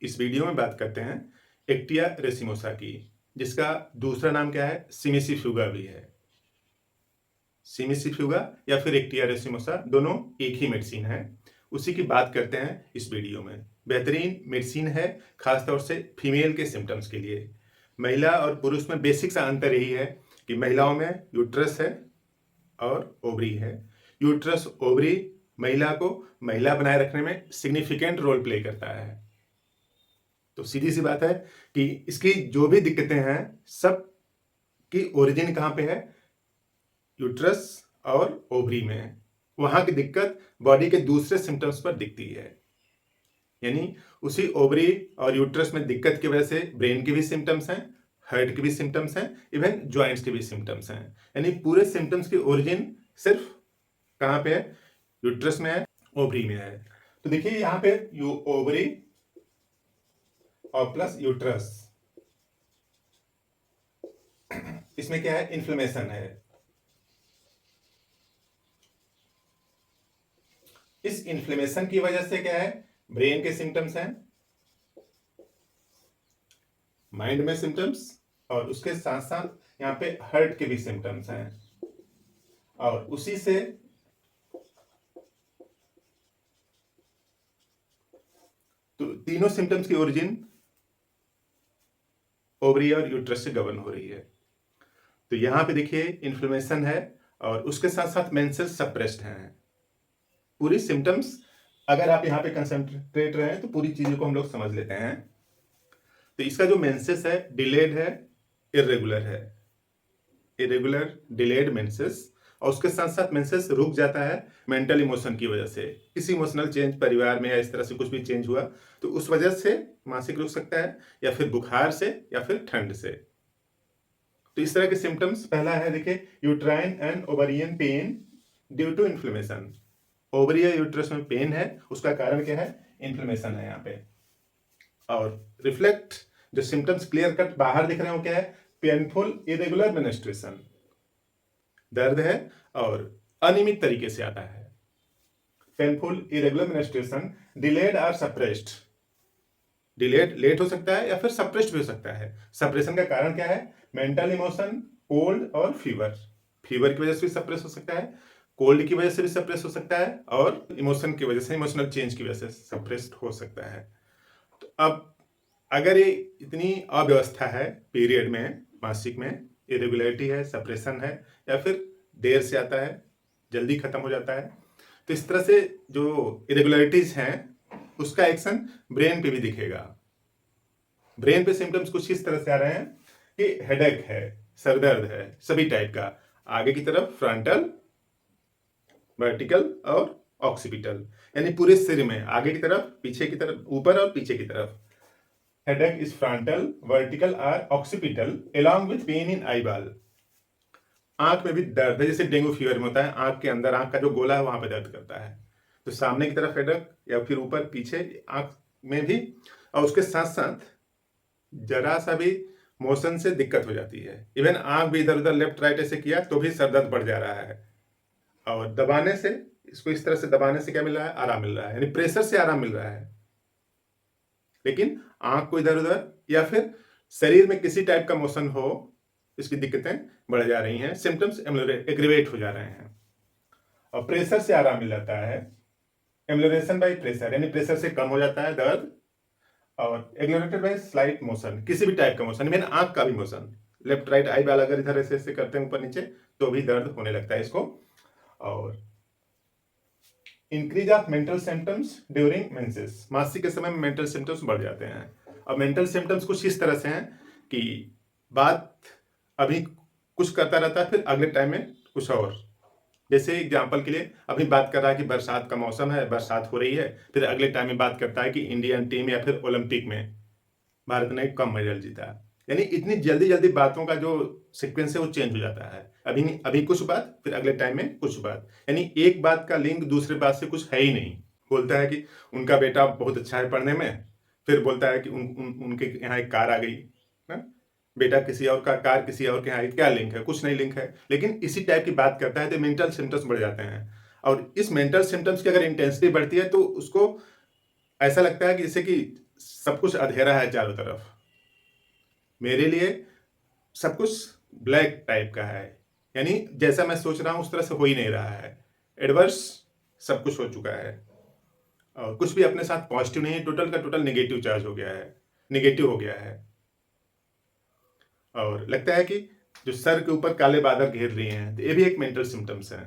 इस वीडियो में बात करते हैं एक्टिया रेसिमोसा की, जिसका दूसरा नाम क्या है, सिमिसिफ्यूगा भी है। सिमिसिफ्यूगा या फिर एक्टिया रेसिमोसा दोनों एक ही मेडिसिन है। उसी की बात करते हैं इस वीडियो में। बेहतरीन मेडिसिन है, खासतौर से फीमेल के सिम्टम्स के लिए। महिला और पुरुष में बेसिक सा अंतर यही है कि महिलाओं में यूट्रस है और ओवरी है। यूट्रस ओवरी महिला को महिला बनाए रखने में सिग्निफिकेंट रोल प्ले करता है। तो सीधी सी बात है कि इसकी जो भी दिक्कतें हैं सब की ओरिजिन कहाँ पे है, यूट्रस और ओवरी में। वहां की दिक्कत बॉडी के दूसरे सिम्टम्स पर दिखती है, यानी उसी ओवरी और यूट्रस में दिक्कत की वजह से ब्रेन के भी सिम्टम्स हैं, हार्ट के भी सिम्टम्स हैं, इवन जॉइंट्स के भी सिम्टम्स हैं। यानी पूरे सिम्टम्स की ओरिजिन सिर्फ कहाँ पे है, यूट्रस में है, ओवरी में है। तो देखिए यहाँ पे ओवरी और प्लस यूट्रस, इसमें क्या है, इन्फ्लेमेशन है। इस इन्फ्लेमेशन की वजह से क्या है, ब्रेन के सिम्टम्स हैं, माइंड में सिम्टम्स, और उसके साथ साथ यहाँ पे हार्ट के भी सिम्टम्स हैं। और उसी से तो तीनों सिम्टम्स की ओरिजिन ओवरी और यूट्रस से गवर्न हो रही है। तो यहां पे देखिए इन्फ्लेमेशन है और उसके साथ साथ मेंसेस सप्रेस्ड हैं। पूरी सिम्टम्स अगर आप यहाँ पे कंसंट्रेट रहे तो पूरी चीजों को हम लोग समझ लेते हैं। तो इसका जो मेंसेस है डिलेड है, इरेगुलर है, इरेगुलर डिलेड मेंसेस। और उसके साथ साथ मेंसेस रुक जाता है मेंटल इमोशन की वजह से। किसी इमोशनल चेंज परिवार में या इस तरह से कुछ भी चेंज हुआ तो उस वजह से मासिक रुक सकता है, या फिर बुखार से, या फिर ठंड से। तो इस तरह के सिम्टम्स, पहला है देखिए uterine and ovarian pain due to inflammation. Ovary या यूट्रस में पेन है, उसका कारण क्या है, इन्फ्लेमेशन है यहाँ पे। और रिफ्लेक्ट जो सिम्टम्स क्लियर कट बाहर दिख रहे हो क्या है, पेनफुल इरेगुलर मेंस्ट्रुएशन, दर्द है और अनियमित तरीके से आता है। पेनफुल इरेगुलर मेंस्ट्रुएशन, डिलेड और सप्रेस्ड, डिलेड लेट हो सकता है या फिर सप्रेस्ड भी हो सकता है। सप्रेशन का कारण क्या है, मेंटल इमोशन, कोल्ड और फीवर। फीवर की वजह से भी सप्रेस हो सकता है, कोल्ड की वजह से भी सप्रेस हो सकता है, और इमोशन की वजह से, इमोशनल चेंज की वजह से सप्रेस्ड हो सकता है। तो अब अगर ये इतनी अव्यवस्था है पीरियड में, मासिक में इरेगुलरिटी है, सप्रेशन है, या फिर देर से आता है, जल्दी खत्म हो जाता है, तो इस तरह से जो इरेगुलरिटीज हैं उसका एक्शन ब्रेन पे भी दिखेगा। ब्रेन पे सिम्टम्स कुछ इस तरह से आ रहे हैं कि हेडेक है, सरदर्द है, सभी टाइप का, आगे की तरफ फ्रंटल, वर्टिकल और ऑक्सीपिटल, यानी पूरे सिर में आगे की तरफ, पीछे की तरफ, ऊपर और पीछे की तरफ। हेडेक इज फ्रंटल, वर्टिकल और occipital along with pain in eyeball. आंख में भी दर्द है, जैसे डेंगू फीवर में होता है, आंख के अंदर, आंख का जो गोला है वहां पे दर्द करता है। तो सामने की तरफ हेडेक या फिर ऊपर पीछे आंख में भी, और उसके साथ साथ जरा सा भी मोशन से दिक्कत हो जाती है। इवन आंख भी इधर उधर लेफ्ट राइट ऐसे किया तो भी सर दर्द बढ़ जा रहा है। और दबाने से, इसको इस तरह से दबाने से क्या मिल रहा है, आराम मिल रहा है, यानी प्रेशर से आराम मिल रहा है। लेकिन आंख को इधर उधर या फिर शरीर में किसी टाइप का मोशन हो, इसकी दिक्कतें बढ़ जा रही हैं, सिम्टम्स एग्रीवेट हो जा रहे हैं। और प्रेशर से आराम मिल जाता है, एम्लोरेशन बाय प्रेशर, यानी प्रेशर से कम हो जाता है दर्द। और एग्लोरेटेड बाय स्लाइट मोशन, किसी भी टाइप का मोशन, इवन आंख का भी मोशन, लेफ्ट राइट आई बाल अगर इधर ऐसे ऐसे करते हैं ऊपर नीचे तो भी दर्द होने लगता है इसको। और increase of mental symptoms during menses, मासिक के समय में मेंटल सिम्टम्स बढ़ जाते हैं। और मेंटल सिम्टम्स कुछ इस तरह से हैं कि बात अभी कुछ करता रहता है, फिर अगले टाइम में कुछ और। जैसे एग्जाम्पल के लिए अभी बात कर रहा है कि बरसात का मौसम है, बरसात हो रही है, फिर अगले टाइम में बात करता है कि इंडियन टीम या फिर ओलंपिक में भारत ने कम मेडल जीता। यानी इतनी जल्दी जल्दी बातों का जो सीक्वेंस है वो चेंज हो जाता है। अभी कुछ बात, फिर अगले टाइम में कुछ बात, यानी एक बात का लिंक दूसरे बात से कुछ है ही नहीं। बोलता है कि उनका बेटा बहुत अच्छा है पढ़ने में, फिर बोलता है कि उनके यहाँ एक कार आ गई ना, बेटा किसी और का, कार किसी और के यहाँ, क्या लिंक है, कुछ नहीं लिंक है। लेकिन इसी टाइप की बात करता है तो मेंटल सिम्टम्स बढ़ जाते हैं। और इस मेंटल सिम्टम्स की अगर इंटेंसिटी बढ़ती है तो उसको ऐसा लगता है कि जैसे कि सब कुछ अंधेरा है चारों तरफ, मेरे लिए सब कुछ ब्लैक टाइप का है, यानी जैसा मैं सोच रहा हूँ उस तरह से हो ही नहीं रहा है, एडवर्स सब कुछ हो चुका है और कुछ भी अपने साथ पॉजिटिव नहीं है, टोटल का टोटल नेगेटिव चार्ज हो गया है, नेगेटिव हो गया है। और लगता है कि जो सर के ऊपर काले बादल घेर लिए हैं, तो ये भी एक मेंटल सिम्टम्स हैं।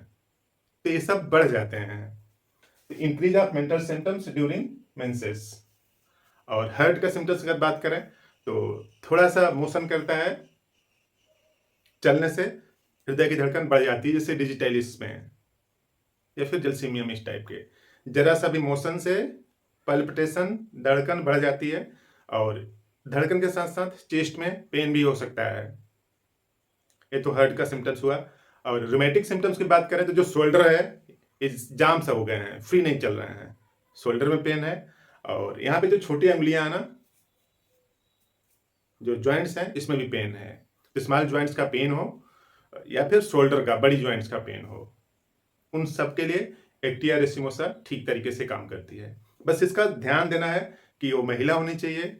तो ये सब बढ़ जाते हैं। तो increase of mental symptoms during menses. और हार्ट का सिम्टम्स अगर बात करें तो थोड़ा सा मोशन करता है, चलने से हृदय की धड़कन बढ़ जाती है, जैसे डिजिटलिस में या फिर जलसीमिया में, इस टाइप के जरा सा भी मोशन से पल्पिटेशन, धड़कन बढ़ जाती है और धड़कन के साथ साथ चेस्ट में पेन भी हो सकता है। ये तो हार्ट का सिम्टम्स हुआ। और रोमेटिक सिम्टम्स की बात करें तो जो शोल्डर है ये जाम सा हो गए हैं, फ्री नहीं चल रहे हैं, शोल्डर में पेन है। और यहाँ पे जो छोटी अंगुलियां हैं ना, जो जॉइंट्स हैं, इसमें भी पेन है। तो स्मॉल जॉइंट्स का पेन हो या फिर शोल्डर का, बड़ी जॉइंट्स का पेन हो, उन सब के लिए एक्टिया रेसिमोसा ठीक तरीके से काम करती है। बस इसका ध्यान देना है कि वो महिला होनी चाहिए,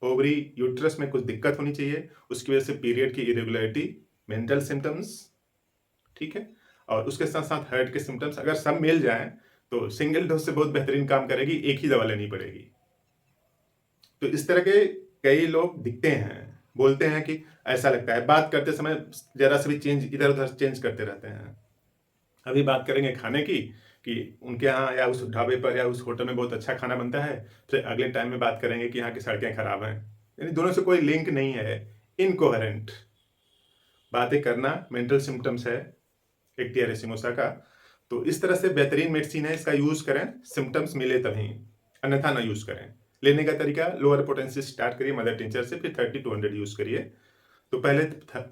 ओवरी यूट्रस में कुछ दिक्कत होनी चाहिए, उसकी वजह से पीरियड की इरेगुलरिटी, मेंटल सिम्टम्स, ठीक है, और उसके साथ साथ हार्ट के सिम्टम्स अगर सब मिल जाएं तो सिंगल डोज से बहुत बेहतरीन काम करेगी, एक ही दवा लेनी पड़ेगी। तो इस तरह के कई लोग दिखते हैं, बोलते हैं कि ऐसा लगता है, बात करते समय जरा से भी चेंज, इधर उधर चेंज करते रहते हैं। अभी बात करेंगे खाने की कि उनके यहाँ या उस ढाबे पर या उस होटल में बहुत अच्छा खाना बनता है, फिर अगले टाइम में बात करेंगे कि यहाँ की सड़कें खराब हैं। यानी दोनों से कोई लिंक नहीं है, इनकोहेरेंट बातें करना मेंटल सिम्टम्स है एक्टिया रेसिमोसा का। तो इस तरह से बेहतरीन मेडिसिन है, इसका यूज करें सिम्टम्स मिले तभी, अन्यथा ना यूज करें। लेने का तरीका, लोअर पोटेंसी स्टार्ट करिए मदर टिंचर से, फिर 30 to 100 यूज करिए। तो पहले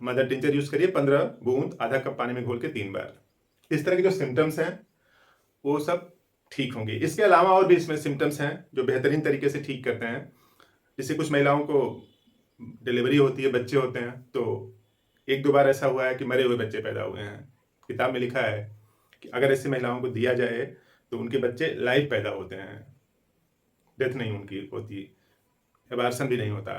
मदर टिंचर यूज करिए 15 बूंद आधा कप पानी में घोल के 3 बार। इस तरह के जो सिम्टम्स हैं वो सब ठीक होंगे। इसके अलावा और भी इसमें सिम्टम्स हैं जो बेहतरीन तरीके से ठीक करते हैं। जैसे कुछ महिलाओं को डिलीवरी होती है, बच्चे होते हैं, तो 1-2 बार ऐसा हुआ है कि मरे हुए बच्चे पैदा हुए हैं। किताब में लिखा है कि अगर ऐसी महिलाओं को दिया जाए तो उनके बच्चे लाइव पैदा होते हैं, डेथ नहीं उनकी होती, एबार्सन भी नहीं होता।